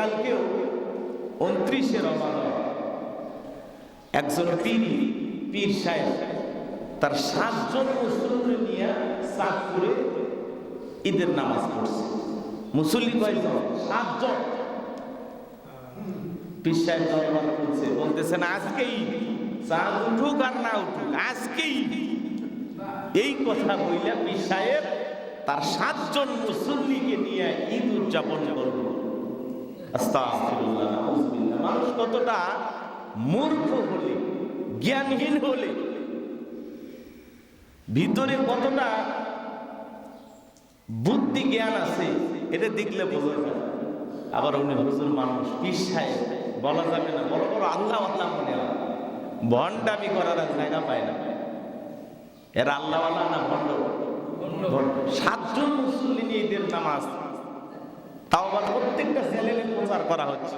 গতকালকেও 29শে রমাদান একজন পীর সাহেব তার 7 জন মুসল্লি নিয়ে চাঁদপুরে ঈদের নামাজ পড়ছে। মুসল্লি কয়জন? 7 জন। পীর সাহেব দরবার করছে, বলতেছেন আজকেই চাঁদ উঠুক আর না উঠুক, আজকেই। এই কথা বইলা পীর সাহেব তার 7 জন মুসল্লিকে নিয়ে ঈদ উদযাপন করল। আস্তাগফিরুল্লাহ, নাউযুবিল্লাহ। মানুষ কতটা মূর্খ হলে, জ্ঞানহীন হলে, ভিতরে কতটা বুদ্ধি জ্ঞান আছে এটা দেখলে বোঝা যায়। আবার উনি হুজুর মানুষ, পীর সাহেব, বলা যাবে না, বড় বড় আল্লাহ আল্লাহ মনে হয়, ভণ্ডামি করার জায়গা পায় না। এরা আল্লাহ আল্লাহ না ভণ্ড? 7 জন মুসল্লি নিয়ে ঈদের নামাজ, তাও আবার প্রত্যেকটা চ্যানেলে প্রচার করা হচ্ছে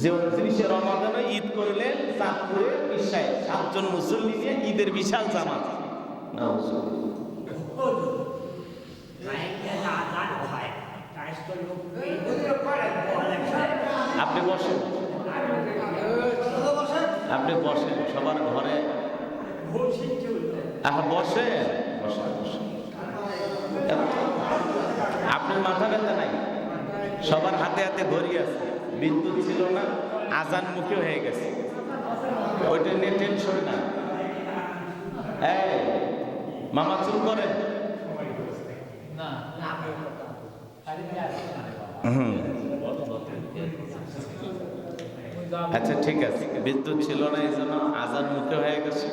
যে 29শে রমাদানে ঈদ করলেন চাঁদপুরে পীর সাহেব 7 জন মুসল্লি নিয়ে ঈদের বিশাল জামাত। আপনি বসেন, আপনি বসেন, সবার ঘরে বসেন, আপনার মাথা ব্যথা নাই? সবার হাতে হাতে ঘড়ি আছে, বিদ্যুৎ ছিল না, আজান মুখে হয়ে গেছে, ওইটা নিয়ে টেনশন না। মামা চুপ করেন। আচ্ছা ঠিক আছে, বিদ্যুৎ ছিল না এই জন্য আজান মুখে হয়ে গেছে,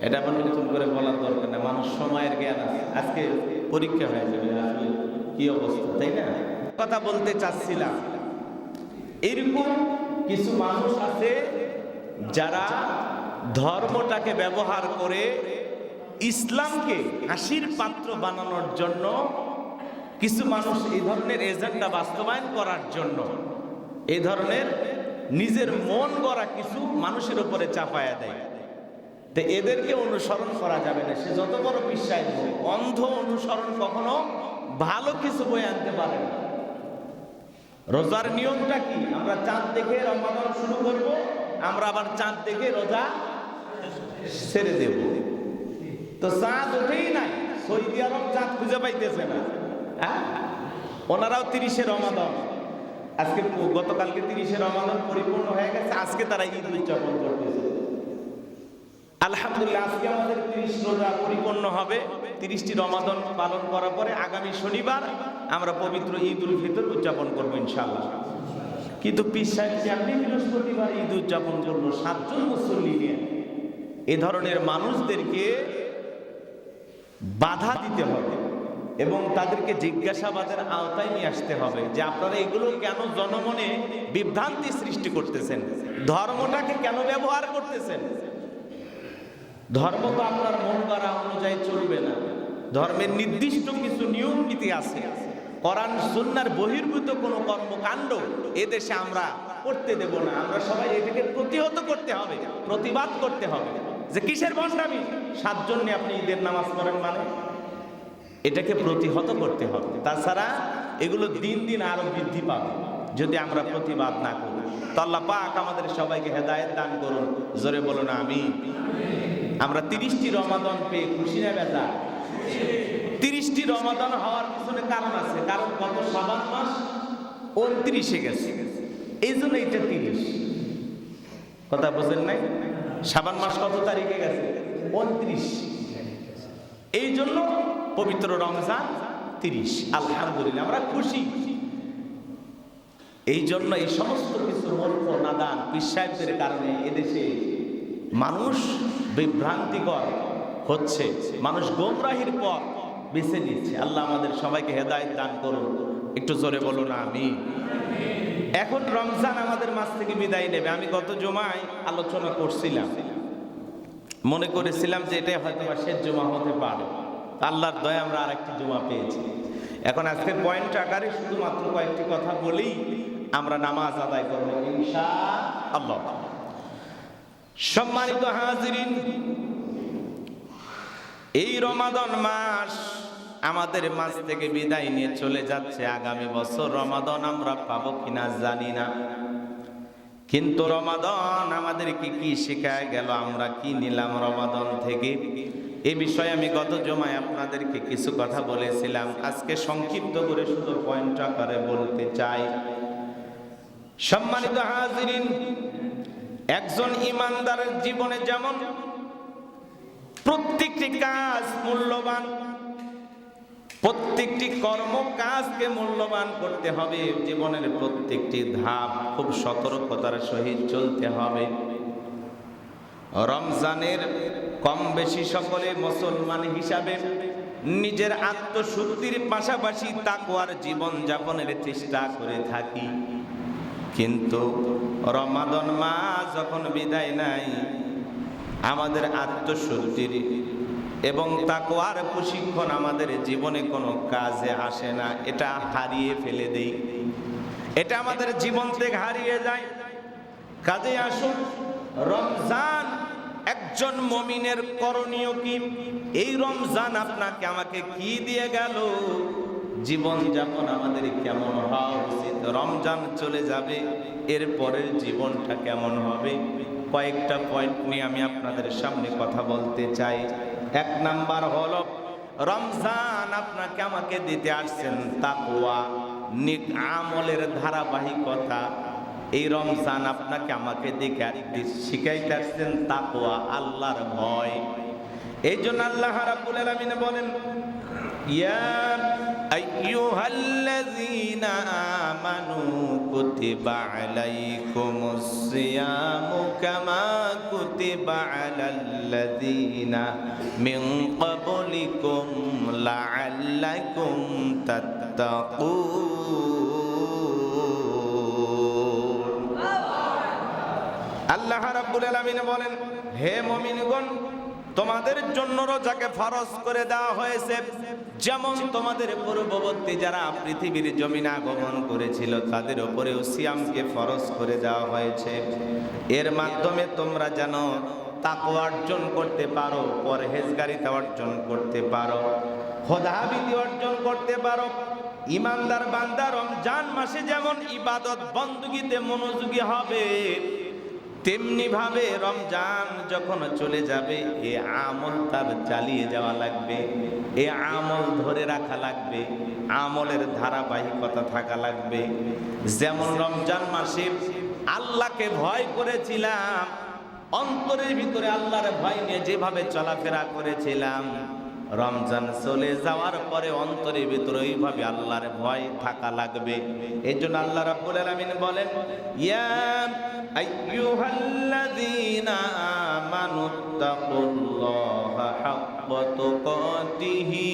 এটা আবার নতুন করে বলার দরকার নেই। মানুষ সময়ের জ্ঞান আছে, আজকে পরীক্ষা হয়ে যাবে আসলে কি অবস্থা, তাই না? কথা বলতে চাচ্ছিলাম, এরকম কিছু মানুষ আছে যারা ধর্মটাকে ব্যবহার করে ইসলামকে হাসির পাত্র বানানোর জন্য, কিছু মানুষ এই ধরনের এজেন্ডা বাস্তবায়ন করার জন্য এই ধরনের নিজের মন গড়া কিছু মানুষের উপরে চাপায়া দেয়। তো এদেরকে অনুসরণ করা যাবে না, সে যত বড় বিশ্বাস হোক। অন্ধ অনুসরণ কখনো ভালো কিছু বয়ে আনতে পারে না। রোজার নিয়মটা কি? আমরা চাঁদ দেখে রমাদান শুরু করব, আমরা আবার চাঁদ দেখে রোজা ছেড়ে দেব। তো চাঁদ ওঠেই নাই, সৌদি আরব চাঁদ খুঁজে পাইতেছে না। ওনারাও 30শে রমাদান, আজকে গতকালকে 30শে রমাদান পরিপূর্ণ হয়ে গেছে, আজকে তারা ঈদ উদযাপন করতেছে। আলহামদুলিল্লাহ, আজকে আমাদের 30 রোজা পরিপূর্ণ হবে। 30টি রমাদান পালন করার পরে আগামী শনিবার আমরা পবিত্র ঈদ উল ফিতর উদযাপন করবো ইনশাআল্লাহ। কিন্তু পীর সাহেব কেমনি বৃহস্পতিবার ঈদ উদযাপন করলো 7 জন মুসল্লি নিয়ে? এ ধরনের মানুষদেরকে বাধা দিতে হবে এবং তাদেরকে জিজ্ঞাসাবাদের আওতায় নিয়ে আসতে হবে যে আপনারা এগুলো কেন জনমনে বিভ্রান্তি সৃষ্টি করতেছেন, ধর্মটাকে কেন ব্যবহার করতেছেন? ধর্ম তো আপনার মন গড়া অনুযায়ী চলবে না। ধর্মের নির্দিষ্ট কিছু নিয়ম নীতি আছে। কোরআন সুন্নাহর বহির্ভূত কোনো কর্মকাণ্ড এদেশে আমরা করতে দেব না। আমরা সবাই এটাকে প্রতিহত করতে হবে, প্রতিবাদ করতে হবে যে কিসের ভণ্ডামি? 7 জন নিয়ে আপনি ঈদের নামাজ পড়েন মানে? এটাকে প্রতিহত করতে হবে। তাছাড়া এগুলো দিন দিন আরো বৃদ্ধি পাবে যদি আমরা প্রতিবাদ না করি। তো আল্লাহ পাক আমাদের সবাইকে হেদায়েত দান করুন, জোরে বলুন আমিন। আমরা 30টি রমাদান পেয়ে খুশি না বেজা? 30টি রমাদান হওয়ার পিছনে কারণ আছে, কারণ গত শাবান মাস 29-এ গেছে, এই জন্য এটা 30। কথা বুঝেন নাই? শাবান মাস কত তারিখে গেছে? 29। এই জন্য পবিত্র রমজান 30। আলহামদুলিল্লাহ, আমরা খুশি। এই জন্য এই সমস্ত কিছু মূর্খ নাদান পীর সাহেবদের কারণে এদেশে মানুষ বিভ্রান্তিকর হচ্ছে, মানুষ গোমরাহির পথ বেছে নিচ্ছে। আল্লাহ আমাদের সবাইকে হেদায়েত দান করুন, একটু জোরে বলুন আমিন। এখন রমজান আমাদের মাঝ থেকে বিদায় নেবে। আমি গত জুমায় আলোচনা করছিলাম, মনে করেছিলাম যে এটাই হয়তো শেষ জুমা হতে পারে। আল্লাহর দয়া আমরা আরেকটি জুমা পেয়েছি। এখন আজকের পয়েন্ট আকারে শুধুমাত্র কয়েকটি কথা বলেই আমরা নামাজ আদায় করব ইনশাআল্লাহ। সম্মানিত হাজিরিন, এই রমাদান মাস আমাদের মাঝ থেকে বিদায় নিয়ে চলে যাচ্ছে। আগামী বছর রমাদান আমরা পাবো কিনা জানি না, কিন্তু রমাদান আমাদেরকে কি শেখায় গেল, আমরা কি নিলাম রমাদান থেকে, এই বিষয়ে আমি গত জমায় আপনাদেরকে কিছু কথা বলেছিলাম। আজকে সংক্ষিপ্ত করে শুধু পয়েন্ট আকারে বলতে চাই। সম্মানিত হাজিরিন, একজন ইমানদারের জীবনে যেমন প্রত্যেকটি কাজ মূল্যবান, প্রত্যেকটি কর্ম কাজকে মূল্যবান করতে হবে, জীবনের প্রত্যেকটি ধাপ খুব সতর্কতার সহিত চলতে হবে। রমজানের কম বেশি সকলে মুসলমান হিসাবে নিজের আত্মশুদ্ধির পাশাপাশি তাকওয়ার জীবন যাপনের চেষ্টা করে থাকি, কিন্তু রমাদান মাস যখন বিদায় নাই, আমাদের আত্মশুদ্ধির এবং তাকওয়ার প্রশিক্ষণ আমাদের জীবনে কোনো কাজে আসে না। এটা হারিয়ে ফেলে দেই, এটা আমাদের জীবন থেকে হারিয়ে যায়। কাজে আসুন, রমজান একজন মুমিনের করণীয় কি, এই রমজান আপনাকে আমাকে কি দিয়ে গেল, জীবন যাপন আমাদের কেমন হওয়া উচিত, রমজান চলে যাবে এর পরের জীবনটা কেমন হবে, কয়েকটা পয়েন্ট নিয়ে আমি আপনাদের সামনে কথা বলতে চাই। এক নাম্বার হলো, রমজান আপনাকে আমাকে দিতে আসছেন তাকওয়া, নেক আমলের ধারাবাহিকতা। এই রমজান আপনাকে আমাকে শিখাইতে আসছেন তাকওয়া, আল্লাহর ভয়। এই জন্য আল্লাহ রাব্বুল আলামিন বলেন, ইয়া আইয়ুহাল্লাযীনা আমানু কুতিবা আলাইকুমুস সিয়ামু কামা কুতিবা আলাল্লাযীনা মিন ক্বাবলিকুম লাআল্লাকুম তাত্তাকুন। আল্লাহ রাব্বুল আলামিন বলেন, হে মুমিনগণ, তোমাদের জন্য রোজাকে ফরজ করে দেওয়া হয়েছে, যেমন তোমাদের পূর্ববর্তী যারা পৃথিবীর জমিনে আগমন করেছিল তাদের উপরেও সিয়ামকে ফরজ করে দেওয়া হয়েছে। এর মাধ্যমে তোমরা যেন তাকওয়া অর্জন করতে পারো, পরহেজগারিতা অর্জন করতে পারো, খোদাভীতি অর্জন করতে পারো। ইমানদার বান্দা রমজান মাসে যেমন ইবাদত বندگিতে মনোযোগী হবে, তেমনি ভাবে রমজান যখন চলে যাবে এই আমল তার চালিয়ে যাওয়া লাগবে, এই আমল ধরে রাখা লাগবে, আমলের ধারাবাহিকতা থাকা লাগবে। যেমন রমজান মাসে আল্লাহকে ভয় করেছিলাম, অন্তরের ভিতরে আল্লাহর ভয় নিয়ে যেভাবে চলাফেরা করেছিলাম, রমজান চলে যাওয়ার পরে অন্তরের ভিতরে ওইভাবে আল্লাহর ভয় থাকা লাগবে। এই জন্য আল্লাহ রাব্বুল আলামিন বলেন, ইয়া আইয়ুহাল্লাযীনা আমানুত্তাকুল্লাহা হাক্কা তুকাতিহি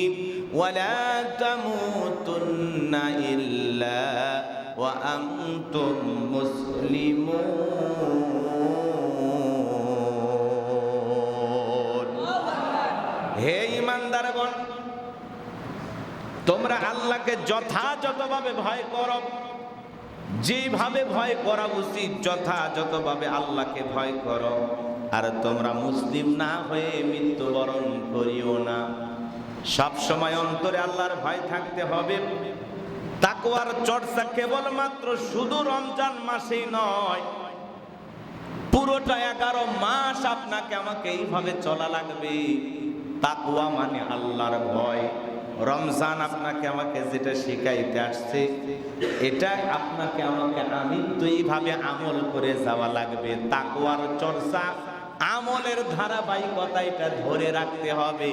ওয়া লা তামুতুন্না ইল্লা ওয়া আনতুম মুসলিমুন। হে ইমানদারগণ, তোমরা আল্লাহকে যথাযথভাবে ভয় করো, যেভাবে ভয় করা উচিত যথাযথভাবে আল্লাহকে ভয় করো। আর তোমরা মুসলিম না হয়ে মৃত্যুবরণ করিও না। সব সময় অন্তরে আল্লাহর ভয় থাকতে হবে। তাকওয়ার চর্চা কেবলমাত্র শুধু রমজান মাসেই নয়, পুরোটা 11 মাস আপনাকে আমাকে এইভাবে চলা লাগবে। তাকওয়া মানে আল্লাহর ভয়। রমজান আপনাকে আমাকে যেটা শিখাইতে আসছে, এটা আপনাকে আমাকে আমি তো এইভাবে আমল করে যাওয়া লাগবে। তাকওয়ার চর্চা, আমলের ধারাবাহিকতা এটা ধরে রাখতে হবে।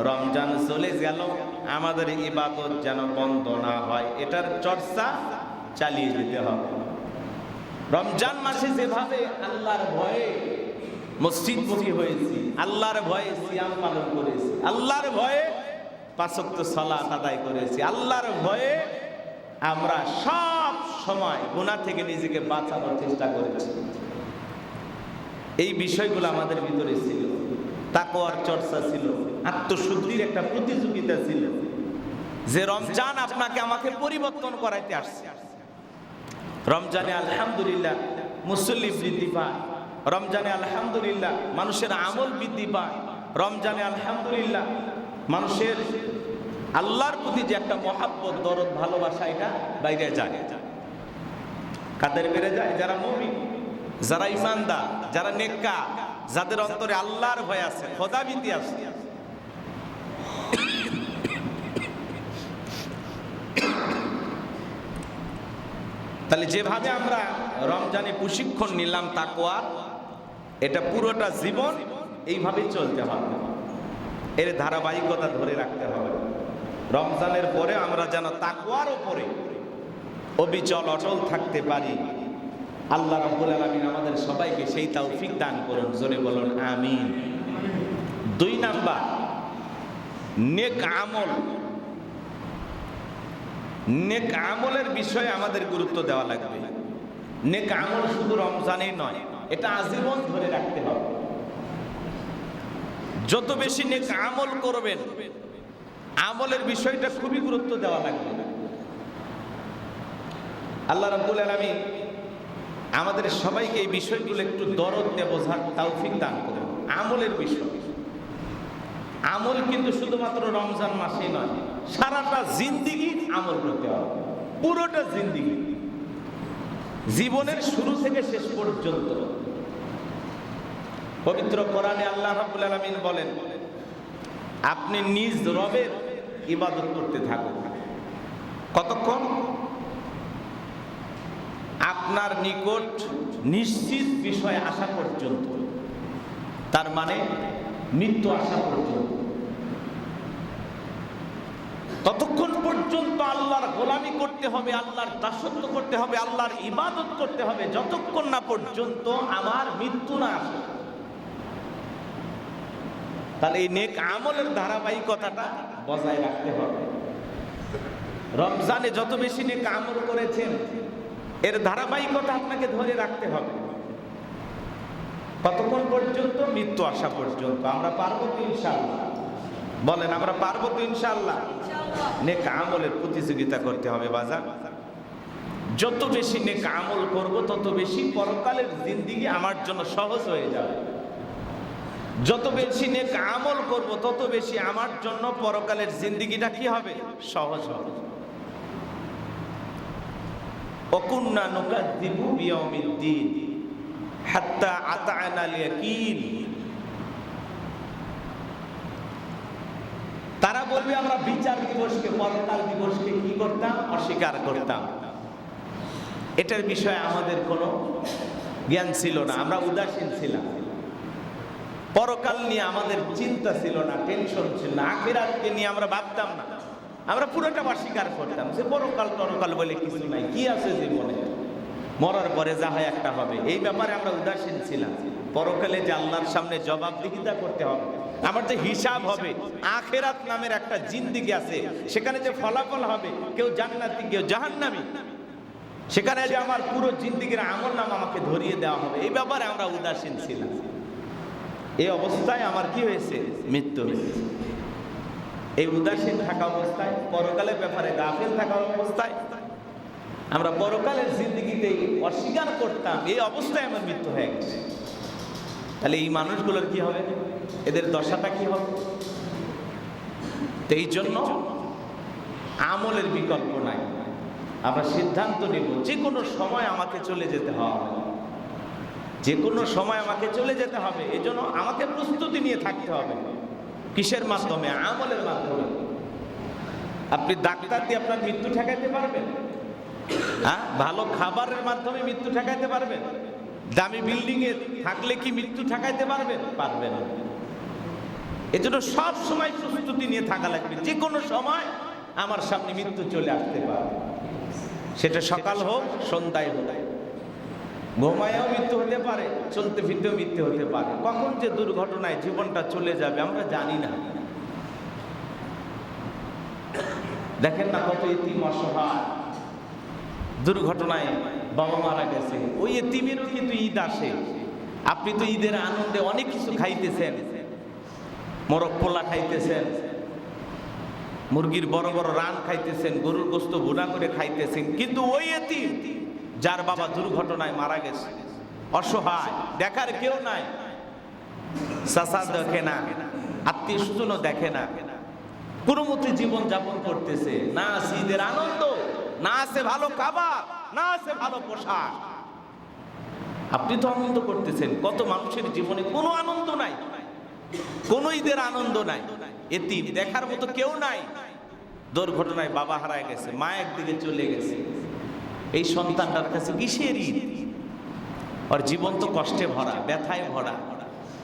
রমজান চলে গেল, আমাদের ইবাদত যেন বন্ধ না হয়, এটার চর্চা চালিয়ে যেতে হবে। রমজান মাসে যেভাবে আল্লাহর ভয়ে মসজিদমুখী হয়েছি, আল্লাহর ভয়ে সিয়াম পালন করেছি, আল্লাহর ভয়ে 5 ওয়াক্ত সালাত আদায় করেছি, আল্লাহর ভয়ে আমরা সব সময় গুনাহ থেকে নিজেকে বাঁচানোর চেষ্টা করেছি। এই বিষয়গুলো আমাদের ভিতরে ছিল। তাকওয়ার চর্চা ছিল, আত্মশুদ্ধির একটা প্রতিযোগিতা ছিল, যে রমজান আপনাকে আমাকে পরিবর্তন করাইতে আসছে। রমজানে আলহামদুলিল্লাহ মুসল্লি বৃদ্ধি পায়, রমজানে আলহামদুলিল্লাহ মানুষের আমল বৃদ্ধি পায়, রমজানে আলহামদুলিল্লাহ মানুষের আল্লাহর প্রতি যে একটা মহাব্বত, দরদ, ভালোবাসা, এটা বাইরে যায়। কাদের বেড়ে যায়? যারা মুমিন, যারা ইমানদার, যারা নেককার, যাদের অন্তরে আল্লাহর ভয় আছে, খোদাভীতি আছে। তাহলে যেভাবে আমরা রমজানে প্রশিক্ষণ নিলাম তাকওয়ার, এটা পুরোটা জীবন এইভাবেই চলতে হবে, এর ধারাবাহিকতা ধরে রাখতে হবে। রমজানের পরে আমরা যেন তাকওয়ার উপরে অবিচল অটল থাকতে পারি। আল্লাহ রাব্বুল আলামিন আমাদের সবাইকে সেই তৌফিক দান করুন, জোরে বলুন আমিন। 2 নাম্বার, নেক আমল। নেক আমলের বিষয়ে আমাদের গুরুত্ব দেওয়া লাগবে। নেক আমল শুধু রমজানেই নয়, এটা আজীবন ধরে রাখতে হবে। যত বেশি নেক আমল করবেন, আমলের বিষয়টা খুবই গুরুত্ব দেওয়া লাগবে। আল্লাহ রাব্বুল আলামিন আমাদের সবাইকে এই বিষয়গুলো একটু দরদ দিয়ে বোঝার তৌফিক দান করুন। আমলের বিষয়, আমল কিন্তু শুধুমাত্র রমজান মাসেই নয়, সারাটা জিন্দেগি আমল করতে হবে, পুরোটা জিন্দেগি, জীবনের শুরু থেকে শেষ পর্যন্ত। পবিত্র কোরআনে আল্লাহ রাব্বুল আলামিন বলেন, আপনি নিজ রবের ইবাদত করতে থাকুন। কতক্ষণ? আপনার নিকট নিশ্চিত বিষয় আসা পর্যন্ত, তার মানে মৃত্যু আসা পর্যন্ত। ততক্ষণ পর্যন্ত আল্লাহর গোলামি করতে হবে, আল্লাহর দাসত্ব করতে হবে, আল্লাহর ইবাদত করতে হবে, যতক্ষণ না পর্যন্ত আমার মৃত্যু না আসে। তাহলে এই নেক আমলের ধারাবাহিকতাটা বজায় রাখতে হবে। রমজানে যত বেশি নেক আমল করেছেন, এর ধারাবাহিকতা আপনাকে ধরে রাখতে হবে। কতক্ষণ পর্যন্ত? মৃত্যু আসা পর্যন্ত। আমরা পারবো তো ইনশাআল্লাহ? বলেন, আমরা পারবো তো ইনশাআল্লাহ? নেক আমলের প্রতিযোগিতা করতে হবে বাজার। যত বেশি নেক আমল করব, তত বেশি পরকালের জিন্দেগি আমার জন্য সহজ হয়ে যাবে। যত বেশি নেক আমল করব, তত বেশি আমার জন্য পরকালের জিন্দেগিটা কি হবে? সহজ হবে। ওয়াকুন্না নুকাযযিবু বিয়াউমিদ্দিন হাত্তা আতা'নাল ইয়াকিন। তারা বলবে আমরা বিচার দিবসকে, পরকাল দিবসকে কি করতাম? অস্বীকার করতাম। এটার বিষয়ে আমাদের কোনো জ্ঞান ছিল না, আমরা উদাসীন ছিলাম। পরকাল নিয়ে আমাদের চিন্তা ছিল না, টেনশন ছিল না, আখিরাতকে নিয়ে আমরা ভাবতাম না। আমরা পুরোটা অস্বীকার করতাম যে পরকাল টরকাল বলে কিছু নাই, কি আছে জীবনে, মরার পরে যা হয় একটা হবে। এই ব্যাপারে আমরা উদাসীন ছিলাম। পরকালে যে আল্লাহর সামনে জবাবদিহিতা করতে হবে, আমার যে হিসাব হবে, আখিরাত নামের একটা জিন্দেগি আছে, সেখানে যে ফলাফল হবে, কেউ জান্নাতি কেউ জাহান্নামী, সেখানে যে আমার পুরো জিন্দেগির আমল নাম আমাকে ধরিয়ে দেওয়া হবে, এই ব্যাপারে আমরা উদাসীন ছিলাম। এই অবস্থায় আমার কি হয়েছে? মৃত্যু হয়েছে। এই উদাসীন থাকা অবস্থায়, পরকালের ব্যাপারে গাফিল থাকা অবস্থায়, আমরা পরকালের জিন্দেগিতে অস্বীকার করতাম, এই অবস্থায় আমার মৃত্যু হয়ে গেছে। তাহলে এই মানুষগুলোর কি হবে? এদের দশাটা কি হবে? তো এই জন্য আমলের বিকল্প নাই। আমরা সিদ্ধান্ত নেব, যে কোনো সময় আমাকে চলে যেতে হবে, যে কোনো সময় আমাকে চলে যেতে হবে। এই জন্য আমাকে প্রস্তুতি নিয়ে থাকতে হবে। কিসের মাধ্যমে? আমলের মাধ্যমে। আপনি ডাক্তার দিয়ে আপনার মৃত্যু ঠেকাইতে পারবেন? হ্যাঁ, ভালো খাবারের মাধ্যমে মৃত্যু ঠেকাইতে পারবেন? দামি বিল্ডিং এ থাকলে কি মৃত্যু ঠেকাইতে পারবেন? পারবেন না। এজন্য সব সময় প্রস্তুতি নিয়ে থাকা লাগবে। যে কোনো সময় আমার সামনে মৃত্যু চলে আসতে পারে, সেটা সকাল হোক, সন্ধ্যায় হোক। ঘুমায়ও মৃত্যু হতে পারে, চলতে ফিরতেও মৃত্যু হতে পারে। কখন যে দুর্ঘটনায় জীবনটা চলে যাবে আমরা জানি না। দেখেন না, কত ইতিম অসহায়, দুর্ঘটনায় বাবা মারা গেছে, ওই ইতিমেরও কিন্তু ঈদ আসে। আপনি তো ঈদের আনন্দে অনেক কিছু খাইতেছেন, মোরগ পোলা খাইতেছেন, মুরগির বড় বড় রান খাইতেছেন, গরুর গোস্ত ভুনা করে খাইতেছেন, কিন্তু ওই ইতিম যার বাবা দুর্ঘটনায় মারা গেছে, অসহায়, দেখার কেউ নাই, চাচা দেখে না, আত্মীয় স্বজনও দেখে না, কোনো মতে জীবন যাপন করতেছে, না আছে ঈদের আনন্দ, না আছে ভালো খাবার, না আছে ভালো পোশাক। আপনি তো আনন্দ করতেছেন, কত মানুষের জীবনে কোনো আনন্দ নাই, কোনো ঈদের আনন্দ নাই। এতিম দেখার মতো কেউ নাই। দুর্ঘটনায় বাবা হারায় গেছে, মা একদিকে চলে গেছে, এই সন্তানটার কাছে কিসের ঈদ? ওর জীবন তো কষ্টে ভরা, ব্যথায় ভরা,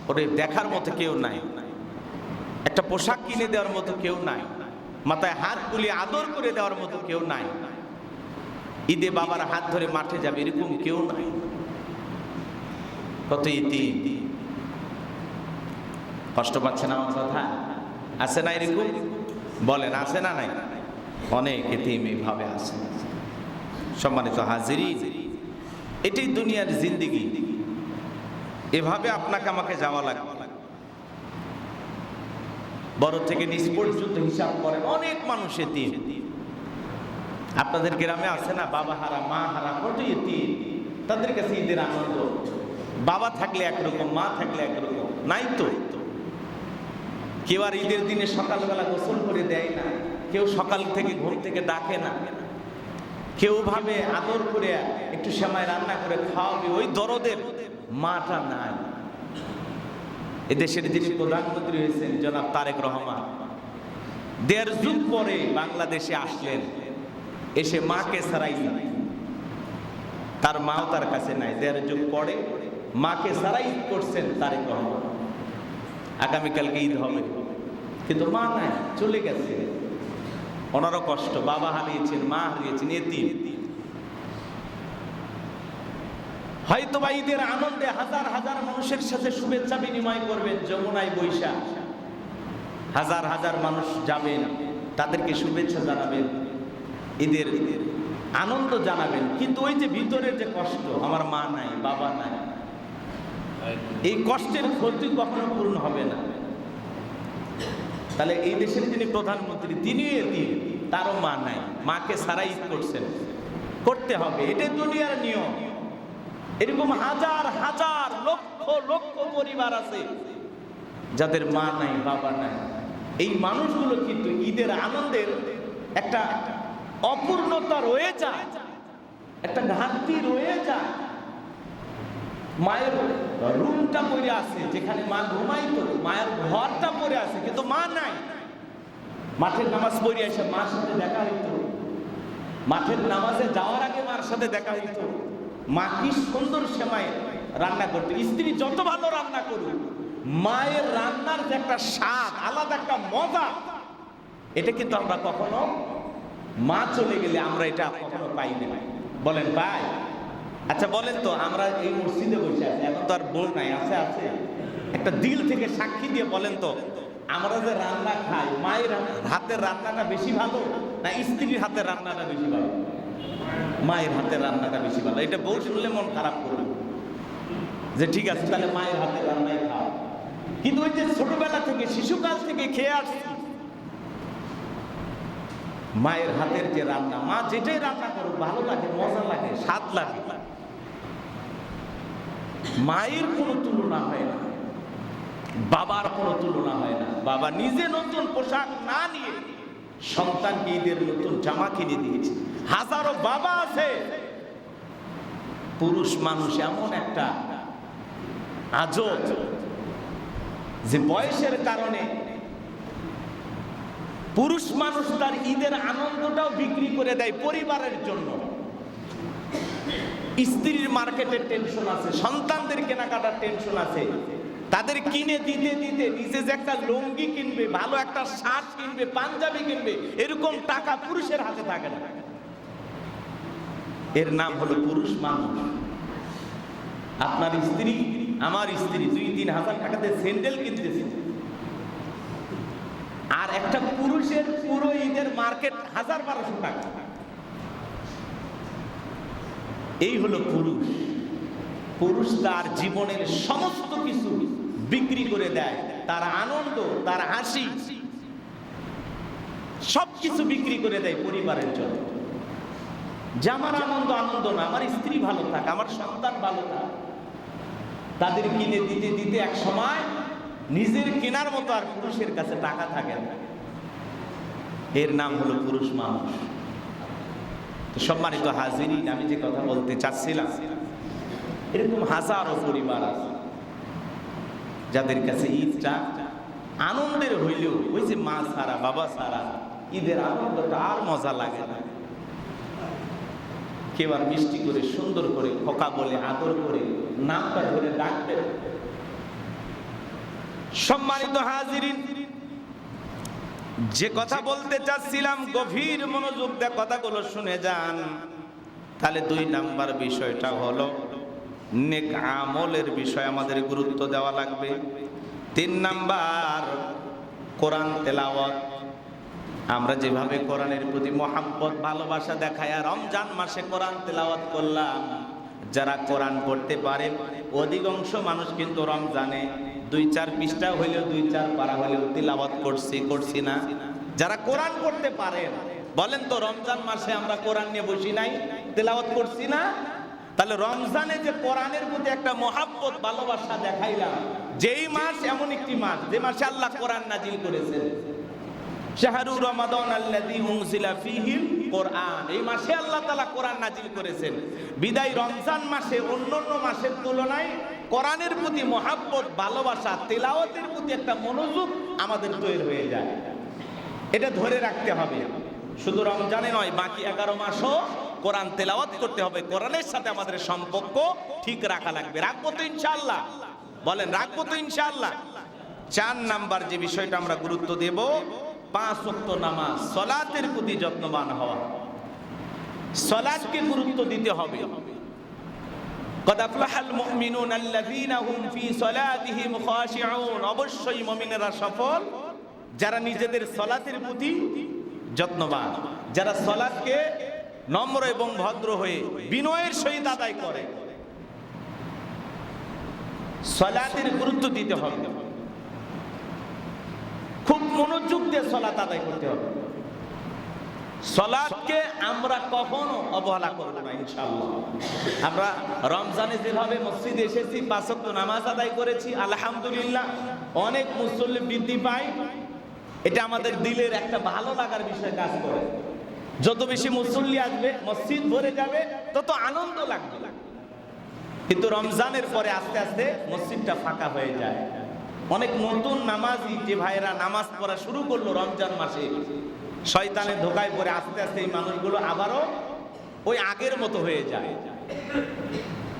ওরে দেখার মতো কেউ নাই, একটা পোশাক কিনে দেওয়ার মতো কেউ নাই, মাথায় হাত বুলিয়ে আদর করে দেওয়ার মতো কেউ নাই, ঈদে বাবার হাত ধরে মাঠে যাবে এরকম কেউ নাই। কত ইতিম, কষ্ট পাচ্ছে না আমার কথা? আছে না এরকম? বলেন আছে না নাই? অনেক ইতিম এইভাবে আছে। সম্মানিত হাজিরিন, এটাই দুনিয়ার জিন্দেগি, এভাবে আপনাকে আমাকে যাওয়া লাগবে। বড় থেকে নিচ পর্যন্ত হিসাব করেন, অনেক মানুষ এতিম। আপনাদের গ্রামে আছে না বাবা হারা, মা হারা, কত এতিম? তাদের কাছে ঈদের আনন্দ, বাবা থাকলে একরকম, মা থাকলে একরকম, নাই তো। কেউ আর ঈদের দিনে সকালবেলা গোসল করে দেয় না, কেউ সকাল থেকে ঘুম থেকে ডাকে না, কেউ ভাবে আদর করে একটু সেমাই রান্না করে খাওয়াবে, ওই দরদের মাটা নাই। এদেশের যিনি প্রধানমন্ত্রী হয়েছেন জনাব তারেক রহমান, ১.৫ যুগ পরে বাংলাদেশে আসলেন, এসে মাকে ছাড়াই, তার মাও তার কাছে নাই, ১.৫ যুগ পরে মাকে ছাড়াই করছেন তারেক রহমান। আগামীকালকে ঈদ হবে, কিন্তু মা নাই, চলে গেছে। ওনারও কষ্ট, বাবা হারিয়েছেন, মা হারিয়েছেন, এতিম। হয়তো বা ঈদের আনন্দে হাজার হাজার মানুষের সাথে শুভেচ্ছা বিনিময় করবেন, যমুনায় বৈশা হাজার হাজার মানুষ যাবেন, তাদেরকে শুভেচ্ছা জানাবেন, ঈদের আনন্দ জানাবেন, কিন্তু ওই যে ভিতরের যে কষ্ট, আমার মা নাই, বাবা নাই, এই কষ্টের ক্ষতি কখনো পূর্ণ হবে না। তাহলে এই দেশের যিনি প্রধানমন্ত্রী, তিনিও এতিম, তারও মা নাই, মাকে ছাড়াই ঈদ করছেন, করতে হবে, এটাই দুনিয়ার নিয়ম। এরকম হাজার হাজার লক্ষ লক্ষ পরিবার আছে যাদের মা নাই, বাবা নাই। এই মানুষগুলো কিন্তু ঈদের আনন্দের একটা অপূর্ণতা রয়ে যায়, একটা ঘাটতি রয়ে যায়। মায়ের রুমটা পড়ে আছে, যেখানে মা ঘুমাইতো, মায়ের ঘরটা পড়ে আছে, কিন্তু মা নাই। মাঠের নামাজ পড়ে এসে মার সাথে দেখা হইতো, মাঠের নামাজে যাওয়ার আগে মার সাথে দেখা হইতো। মা কি সুন্দর সেমাই রান্না করতো, স্ত্রী যত ভালো রান্না করুক, মায়ের রান্নার যে একটা স্বাদ, আলাদা একটা মজা, এটা কিন্তু আমরা কখনো, মা চলে গেলে আমরা এটা কখনো পাই না। বলেন পাই? আচ্ছা বলেন তো, আমরা এই মসজিদে বসে আছি, এখন তো আর বল নাই, আছে আছে, একটা দিল থেকে সাক্ষী দিয়ে বলেন তো, আমরা যে রান্না খাই, মায়ের হাতের রান্নাটা বেশি ভালো না স্ত্রীর হাতের রান্নাটা বেশি ভালো? মায়ের হাতের রান্নাটা বেশি ভালো। এটা বউ শুনলে মন খারাপ করবে, যে ঠিক আছে তাহলে মায়ের হাতের রান্নাই খাও। কিন্তু ওই যে ছোটবেলা থেকে, শিশুকাল থেকে খেয়ে আসছি, মায়ের হাতের যে রান্না, মা যেটাই রান্না করো ভালো লাগে, মজা লাগে, স্বাদ লাগে। মায়ের কোনো তুলনা হয় না, বাবার কোনো তুলনা হয় না। বাবা নিজে নতুন পোশাক না নিয়ে সন্তানকে ঈদের নতুন জামা কিনে দিয়েছে। হাজারো বাবা আছে, পুরুষ মানুষ এমন একটা আজব, যে বয়সের কারণে পুরুষ মানুষ তার ঈদের আনন্দটাও বিক্রি করে দেয় পরিবারের জন্য। স্ত্রীর মার্কেটের টেনশন আছে, সন্তানদের কেনাকাটার টেনশন আছে, তাদের কিনে দিতে দিতে নিজে যে একটা লুঙ্গি কিনবে, ভালো একটা শার্ট কিনবে, পাঞ্জাবি কিনবে, এরকম টাকা পুরুষের হাতে থাকে না। এর নাম হলো পুরুষ মানুষ। আপনার স্ত্রী, আমার স্ত্রী 2-3 হাজার টাকাতে স্যান্ডেল কিনতেছে, আর একটা পুরুষের পুরো ঈদের মার্কেট 1000-1200 টাকা। এই হলো পুরুষ। পুরুষ তার জীবনের সমস্ত কিছু বিক্রি করে দেয়, তার আনন্দ, তার হাসি, সবকিছু বিক্রি করে দেয় পরিবারের জন্য। যে আমার আনন্দ আনন্দ না, আমার স্ত্রী ভালো থাক, আমার সন্তান ভালো থাক, তাদের কিনে দিতে দিতে এক সময় নিজের কেনার মতো আর পুরুষের কাছে টাকা থাকে না। এর নাম হলো পুরুষ মানুষ। তো সম্মানিত হাজিরিন, আমি যে কথা বলতে চাচ্ছিলাম, এরকম হাজারো পরিবার আছে যাদের কাছে ঈদটা আনন্দের হইলেও ওই যে মা ছাড়া বাবা ছাড়া ঈদের আনন্দটা আর মজা লাগে না। কেউ আর মিষ্টি করে সুন্দর করে খোকা বলে আদর করে নামটা ধরে ডাকবে। সম্মানিত হাজিরিন, যে কথা বলতে চাচ্ছিলাম গভীর মনোযোগ দিয়ে কথাগুলো শুনে যান। তাহলে 2 নাম্বার বিষয়টা হলো নেক আমলের বিষয় আমাদের গুরুত্ব দেওয়া লাগবে। 3 নাম্বার কোরআন তেলাওয়াত। আমরা যেভাবে কোরআনের প্রতি মহাব্বত ভালোবাসা দেখায় রমজান মাসে কোরআন তেলাওয়াত করলাম, যারা কোরআন পড়তে পারে অধিকাংশ মানুষ কিন্তু রমজানে 2-4 পৃষ্ঠা হইলেও 2-4 পারা হইলেও তেলাওয়াত করছি না। যারা কোরআন পড়তে পারেন বলেন তো, রমজান মাসে আমরা কোরআন নিয়ে বসি নাই, তেলাওয়াত করছি না? তাহলে রমজানে যে কোরআনের প্রতি একটা মহাব্বত ভালোবাসা দেখাইলাম, যেই মাস এমন একটি মাস যে মাসে আল্লাহ কোরআন নাজিল করেছেন, শাহরু রমাদান আল্লাযী উনজিলা ফীহিল কোরআন, এই মাসে আল্লাহ তাআলা কোরআন নাজিল করেছেন। বিদায় রমজান মাসে অন্যান্য মাসের তুলনায় কোরআনের প্রতি মহাব্বত ভালোবাসা, তেলাওয়াতের প্রতি একটা মনোযোগ আমাদের তৈরি হয়ে যায়। এটা ধরে রাখতে হবে। শুধু রমজানে নয়, বাকি 11 মাসও কোরআন তেলাওয়াত করতে হবে। কোরআনের সাথে আমাদের সম্পর্ক ঠিক রাখা লাগবে। রাখবো তো ইনশাআল্লাহ? বলেন, রাখবো তো ইনশাআল্লাহ? 4 নাম্বার যে বিষয়টা আমরা গুরুত্ব দেব, 5 ওয়াক্ত নামাজ, সালাতের প্রতি যত্নবান হওয়া। সালাতকে গুরুত্ব দিতে হবে। قد أفلح المؤمنون الذين هم في صلاتهم خاشعون, অবশ্যই মুমিনেরা সফল যারা নিজেদের সালাতের প্রতি যত্নবান, যারা সালাতকে নম্র এবং ভদ্র হয়ে বিনয়ের সহিত আদায় করে। সালাতের গুরুত্ব দিতে হবে, খুব মনোযোগ দিয়ে সালাত আদায় করতে হবে। সালাতকে আমরা কখনো অবহেলা করব না ইনশাআল্লাহ। আমরা রমজানে যেভাবে মসজিদে এসেছি, 5 ওয়াক্ত নামাজ আদায় করেছি, আলহামদুলিল্লাহ, অনেক মুসল্লি বৃদ্ধি পায়, এটা আমাদের দিলের একটা ভালো লাগার বিষয় কাজ করে। যত বেশি মুসল্লি আসবে, মসজিদ ভরে যাবে, তত আনন্দ লাগবে। কিন্তু রমজানের পরে আস্তে আস্তে মসজিদটা ফাঁকা হয়ে যায়। অনেক নতুন নামাজি যে ভাইয়েরা নামাজ পড়া শুরু করলো রমজান মাসে, শয়তানের ধোকায় পড়ে আস্তে আস্তে এই মানুষগুলো আবারও ওই আগের মতো হয়ে যায়।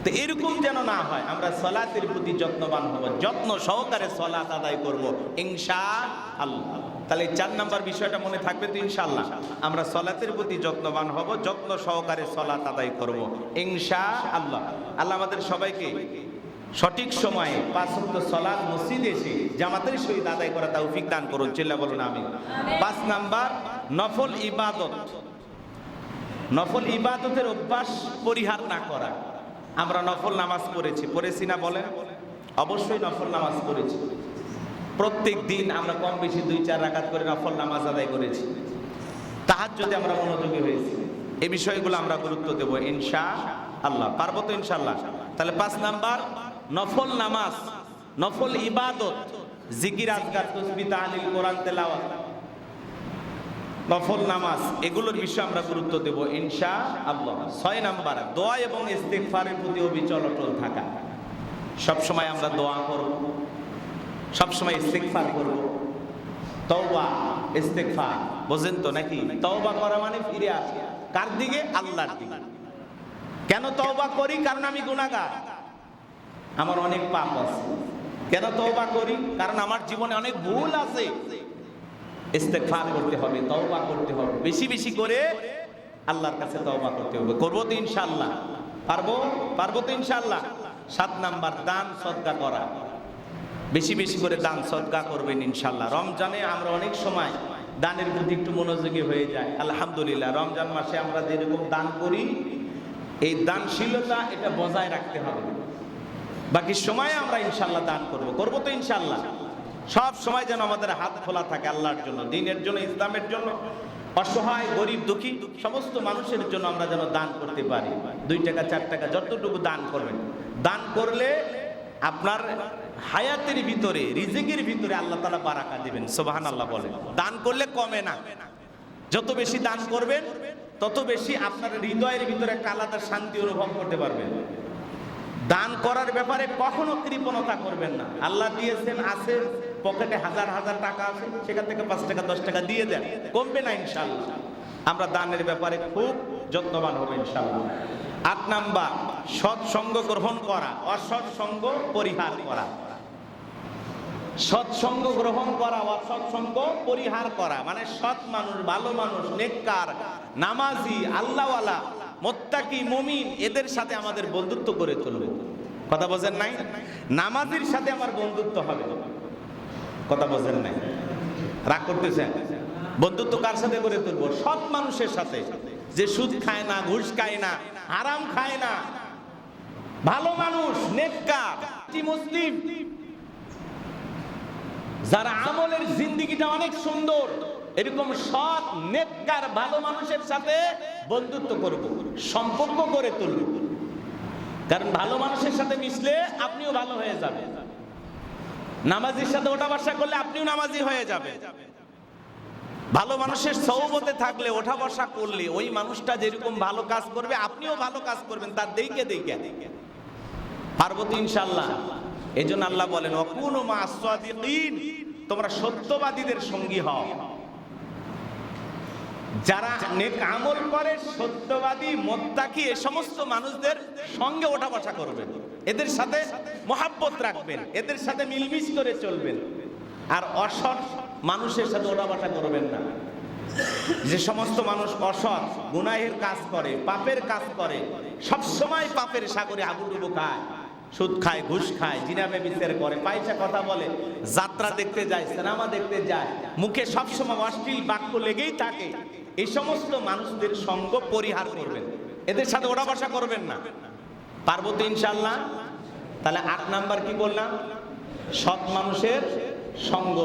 তো এরকম যেন না হয়, আমরা সালাতের প্রতি যত্নবান হব, যত্ন সহকারে সালাত আদায় করব ইনশাআল্লাহ। তাহলে 4 নাম্বার বিষয়টা মনে থাকবে তো ইনশাআল্লাহ। আমরা সালাতের প্রতি যত্নবান হব, যত্ন সহকারে সালাত আদায় করব ইনশাআল্লাহ। আল্লাহ আমাদের সবাইকে সঠিক সময়ে 5 ওয়াক্ত সালাত মসজিদে এসে জামাতের সহিত আদায় করা তৌফিক দান করুন। চিল্লা বলুন আমিন। 5 নাম্বার নফল ইবাদত। নফল ইবাদতের অভ্যাস পরিহার না করা। আমরা নফল নামাজ পড়েছি না বলেন? অবশ্যই নফল নামাজ পড়েছি। প্রত্যেক দিন আমরা কম বেশি 2-4 রাকাত করে নফল নামাজ আদায় করেছি। তাহাজ্জুদে আমরা মনোযোগী হয়েছি। এই বিষয়গুলো আমরা গুরুত্ব দেব ইনশাআল্লাহ। পারবো তো ইনশাআল্লাহ? তাহলে 5 নাম্বার নফল নামাজ, নফল ইবাদত, জিকির, আজকার, তাসবিহ, তাহলিল, কোরআন তেলাওয়াত, নফল নামাজ, এগুলোর বিষয়ে আমরা গুরুত্ব দেব ইনশাআল্লাহ। 6 নাম্বার দোয়া এবং ইস্তিগফারের প্রতি অবিচল অটল থাকা। সব সময় আমরা দোয়া করব, সব সময় ইস্তিগফার করব। তওবা ইস্তিগফার বুঝেন তো নাকি? তওবা করা মানে ফিরে আসা কার দিকে? আল্লাহর দিকে। কেন তওবা করি? কারণ আমি গুনাহগার, আমার অনেক পাপ আছে। কেন তওবা করি? কারণ আমার জীবনে অনেক ভুল আছে। ইস্তিগফার করতে হবে, তওবা করতে হবে, বেশি বেশি করে আল্লাহর কাছে তওবা করতে হবে। করবো তো ইনশাআল্লাহ? পারবো তো ইনশাআল্লাহ? 7 নাম্বার দান সদকা করা। বেশি বেশি করে দান সদকা করবেন ইনশাআল্লাহ। রমজানে আমরা অনেক সময় দানের প্রতি একটু মনোযোগী হয়ে যায়। আলহামদুলিল্লাহ, রমজান মাসে আমরা যেরকম দান করি, এই দানশীলতা এটা বজায় রাখতে হবে। বাকি সময়ে আমরা ইনশাআল্লাহ দান করবো তো ইনশাআল্লাহ? সব সময় যেন আমাদের হাত খোলা থাকে আল্লাহর জন্য, দ্বীনের জন্য, ইসলামের জন্য, অসহায়, গরিব, দুঃখী সমস্ত মানুষের জন্য আমরা যেন দান করতে পারি। 2 টাকা 4 টাকা যতটুকু দান করবেন, দান করলে আপনার হায়াতের ভিতরে, রিজিকের ভিতরে আল্লাহ তাআলা বারাকা দিবেন। সুবহানাল্লাহ বলেন। দান করলে কমে না, যত বেশি দান করবেন তত বেশি আপনার হৃদয়ের ভিতরে একটা আলাদা শান্তি অনুভব করতে পারবেন। দান করার ব্যাপারে কখনো কৃপণতা করবেন না। আল্লাহ দিয়েছেন, আছে পকেটে হাজার হাজার টাকা আছে, সেখান থেকে 5 টাকা 10 টাকা দিয়ে দেন, কমবে না ইনশাআল্লাহ। আমরা দানের ব্যাপারে খুব যত্নবান হব ইনশাআল্লাহ। 8 নাম্বার, সৎসঙ্গ গ্রহণ করা, অসৎসঙ্গ পরিহার করা। সৎসঙ্গ গ্রহণ করা, অসৎসঙ্গ পরিহার করা মানে সৎ মানুষ, ভালো মানুষ, নেককার, নামাজি, আল্লাহওয়ালা, মুত্তাকি, মুমিন, এদের সাথে আমাদের বন্ধুত্ব করে তুলবে। কথা বোঝেন নাই? নামাজির সাথে আমার বন্ধুত্ব হবে। কথা বোঝেন নাই? রাগ করতেছেন? বন্ধুত্ব কার সাথে করে তুলবো? সৎ মানুষের সাথে, যে সুদ খায় না, ঘুষ খায় না, হারাম খায় না, ভালো মানুষ, নেককার, মুসলিম, যারা আমলের জিন্দেগিটা অনেক সুন্দর, এরকম সৎ, নেককার, ভালো মানুষের সাথে বন্ধুত্ব করব, সম্পর্ক করে তুলব। কারণ ভালো মানুষের সাথে মিশলে আপনিও ভালো হয়ে যাবেন। নামাজির সাথে ওঠা বসা করলে আপনিও নামাজি হয়ে যাবেন। ভালো মানুষের সহবতে থাকলে, ওঠা বসা করলে, ওই মানুষটা যেরকম ভালো কাজ করবে আপনিও ভালো কাজ করবেন, তার দেখে দেখে পারবো তো ইনশাআল্লাহ। এই জন্য আল্লাহ বলেন, ওয়াকুনু মা'আস সাদিকিন, তোমরা সত্যবাদীদের সঙ্গী হও। যারা নেক আমল করে, সত্যবাদী, মুত্তাকি, এই সমস্ত মানুষদের সঙ্গে ওঠা বসা করবেন, এদের সাথে মহাব্বত রাখবেন, এদের সাথে মিলমিশ করে চলবেন। আর অসৎ মানুষের সাথে ওঠা বসা করবেন না। যে সমস্ত মানুষ অসৎ, গুনাহের কাজ করে, পাপের কাজ করে, সব সময় পাপের সাগরে হাবুডুবু খায়, সুদ খায়, ঘুষ খায়, জিনা ব্যভিচার করে, পয়সা কথা বলে, যাত্রা দেখতে যায়, সিনেমা দেখতে যায়, মুখে সবসময় অশ্লীল বাক্য লেগেই থাকে, এই সমস্ত মানুষদের সঙ্গ পরিহার করবেন, এদের সাথে ওঠা বসা করবেন না। পারবো তো ইনশাআল্লাহ? তাহলে 8 নাম্বার কি বললাম? সৎ মানুষের সঙ্গ,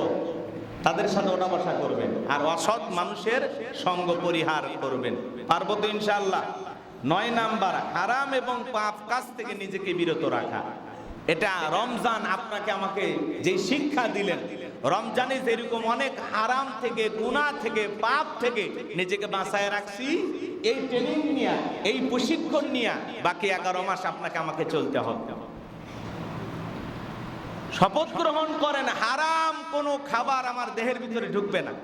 তাদের সাথে ওঠা বসা করবেন, আর অসৎ মানুষের সঙ্গ পরিহার করবেন। পারবো তো ইনশাআল্লাহ? 9 নাম্বার, হারাম এবং পাপ কাজ থেকে নিজেকে বিরত রাখা। এটা রমজান আপনাকে আমাকে যে শিক্ষা দিলেন, রমজানে যেরকম অনেক হারাম থেকে, গুনাহ থেকে, পাপ থেকে নিজেকে বাঁচায় রাখছি, এই ট্রেনিং নিয়ে, এই প্রশিক্ষণ নিয়ে বাকি 11 মাস আপনাকে আমাকে চলতে হবে। শপথ গ্রহণ করেন, হারাম কোনো খাবার আমার দেহের ভিতরে ঢুকবে না।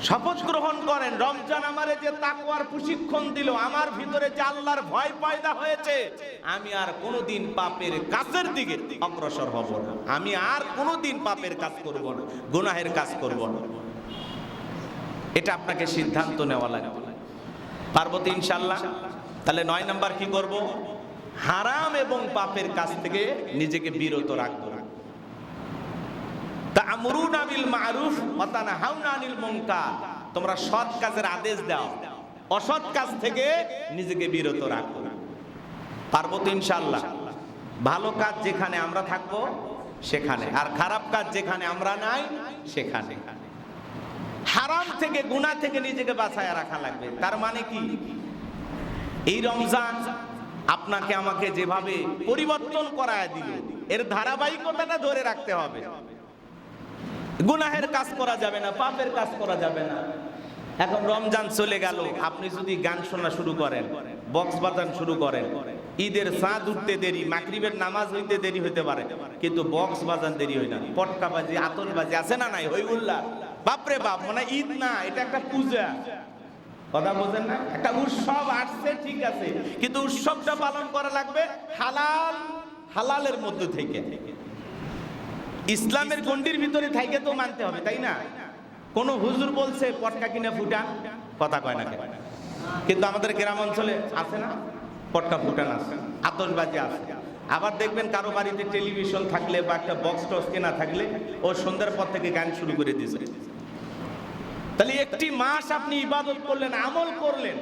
শপথ গ্রহণ করেন, রমজান আমারে যে তাকওয়ার প্রশিক্ষণ দিল, আমার ভিতরে যে আল্লাহর ভয় পয়দা হয়েছে, আমি আর কোনোদিন পাপের কাজের দিকে অগ্রসর হব না, আমি আর কোনোদিন পাপের কাজ করব না, গুনাহের কাজ করব না। এটা আপনাকে সিদ্ধান্ত নেওয়া লাগবে। পারবো তো ইনশাআল্লাহ? তাহলে 9 নাম্বার কি করব? হারাম এবং পাপের কাজ থেকে নিজেকে বিরত রাখবো। তা'মুরুনা বিল মা'রুফ ওয়া তানহাউনা আনিল মুনকার, তোমরা সৎ কাজের আদেশ দাও, অসৎ কাজ থেকে নিজেকে বিরত রাখো। পারবো তো ইনশাআল্লাহ? ভালো কাজ যেখানে আমরা থাকবো সেখানে, আর খারাপ কাজ যেখানে আমরা নাই সেখানে। হারাম থেকে, গুনাহ থেকে নিজেকে বাঁচায় রাখা লাগবে। তার মানে কি? এই রমজান আপনাকে আমাকে যেভাবে পরিবর্তন করায় দিল, এর ধারাবাহিকতাটা ধরে রাখতে হবে। গুনাহের কাজ করা যাবে না, পাপের কাজ করা যাবে না। এখন রমজান চলে গেল, আপনি যদি গান শোনা শুরু করেন, বক্স বাজানো শুরু করেন, ঈদের চাঁদ উঠতে দেরি, মাগরিবের নামাজ হইতে দেরি হইতে পারে, কিন্তু বক্স বাজান দেরি হয় না। পটকা বাজি, আতশবাজি আছে না নাই? হই উল্লাহ, বাপরে বাপ, মানে ঈদ না, এটা একটা পূজা। কথা বোঝেন না? একটা উৎসব আসছে, ঠিক আছে, কিন্তু উৎসবটা পালন করা লাগবে হালাল, হালালের মধ্যে থেকে, ইসলামের গণ্ডির ভিতরে থেকে তো মানতে হবে, তাই না? কোন হুজুর বলছে পটকা কিনে ফুটান, কথা কয় না কেন? কিন্তু আমাদের গ্রাম অঞ্চলে আছে না, পটকা ফুটান আছে, আতশবাজি আছে। আবার দেখবেন কারো বাড়িতে টেলিভিশন থাকলে বা একটা বক্স টক্স কেনা থাকলে ও সন্ধ্যার পর থেকে গান শুরু করে দিয়েছে। তাহলে একটি মাস আপনি ইবাদত করলেন, আমল করলেন,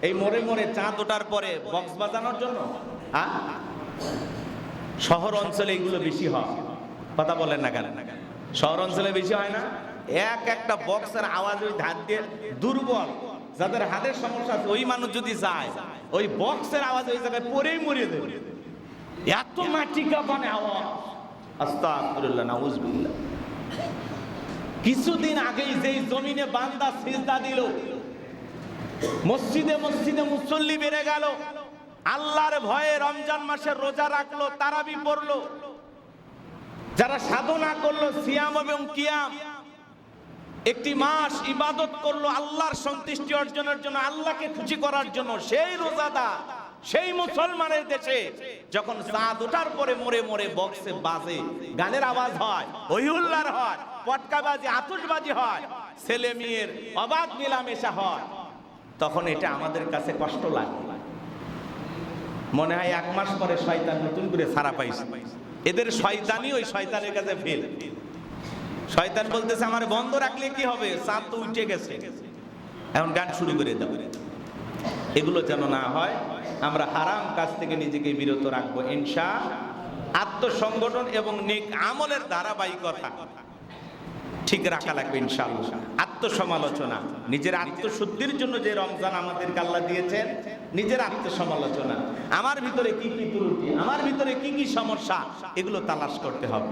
এই মোড়ে মোড়ে চাঁদ ওঠার পরে বক্স বাজানোর জন্য? শহর অঞ্চলে এগুলো বেশি হয়, কথা বলেন না কেন? শহর অঞ্চলে বেশি হয় না? একটা বক্সের আওয়াজ, ওই ধার দিয়ে দুর্বল, যাদের হাতের সমস্যা আছে, ওই মানুষ যদি যায়, ওই বক্সের আওয়াজ ওই জায়গায় পরেই মরিয়ে দেবে, এত মাটি কাঁপানে আওয়াজ। আস্তাগফিরুল্লাহ, নাউযুবিল্লাহ। কিছুদিন আগেই যেই জমিনে বান্দা সিজদা দিল, মসজিদে মসজিদে মুসল্লি বেড়ে গেল, আল্লাহর ভয়ে রমজান মাসের রোজা রাখলো, তারাবি পড়লো, যারা সাধনা করলো সিয়াম এবং কিয়াম, একটি মাস ইবাদত করলো আল্লাহর সন্তুষ্টি অর্জনের জন্য, আল্লাহকে খুশি করার জন্য, সেই রোজাদার, সেই মুসলমানের দেশে যখন চাঁদ ওঠার পরে মোড়ে মোড়ে বক্সে বাজে, গানের আওয়াজ হয়, হইহুল্লার হয়, পটকাবাজি আতশবাজি হয়, ছেলে মেয়ের অবাধ মেলামেশা হয়, তখন এটা আমাদের কাছে কষ্ট লাগে। মনে হয় এক মাস পরে শয়তান নতুন করে ছাড়া পাইছে। এদের শয়তানি ওই শয়তানের কাছে ফেল। শয়তান বলতেছে আমার বন্ধ রাখলে কি হবে, চাঁদ তো উঠে গেছে, এখন গান শুরু করে দাও। এগুলো যেন না হয়, আমরা হারাম কাজ থেকে নিজেকে বিরত রাখবো ইনশাআল্লাহ। আত্মসংগঠন এবং নেক আমলের ধারাবাহিকতা ঠিক রাখা লাগবে ইনশাআল্লাহ। আত্মসমালোচনা, নিজের আত্মশুদ্ধির জন্য যে রমজান আমাদেরকে আল্লাহ দিয়েছেন, নিজের আত্মসমালোচনা, আমার ভিতরে কি কি ত্রুটি, আমার ভিতরে কি কি সমস্যা, এগুলো তালাশ করতে হবে।